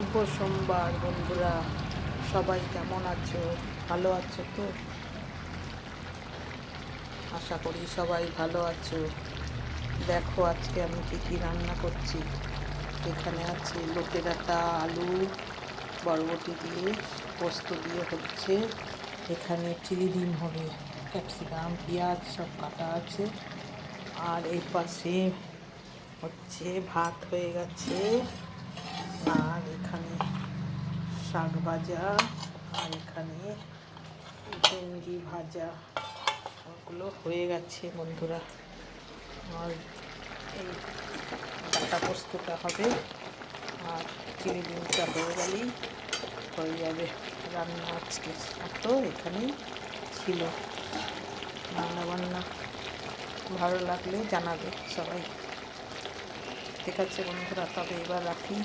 শুভ সোমবার বন্ধুরা, সবাই কেমন আছো? ভালো আছো তো? আশা করি সবাই ভালো আছো। দেখো আজকে আমি কী রান্না করছি। এখানে আছে লোটে ডাঁটা, আলু, বরবটি দিয়ে পোস্ত দিয়ে হচ্ছে। এখানে চিলি ডিম হবে, ক্যাপসিকাম, পেঁয়াজ সব কাটা আছে। আর এই পাশে হচ্ছে ভাত হয়ে গেছে। আর এখানে শাক ভাজা, আর এখানে ভেন্ডি ভাজা, ওগুলো হয়ে গেছে বন্ধুরা। আর এই ডাঁটা পোস্তটা হবে, আর চিলি ডিমটা হয়ে গেলেই হয়ে যাবে রান্না আজকে। আর তো এখানেই ছিল রান্না বান্না। ভালো লাগলে জানাবে সবাই। ঠিক আছে বন্ধুরা, তবে এবার রাখি।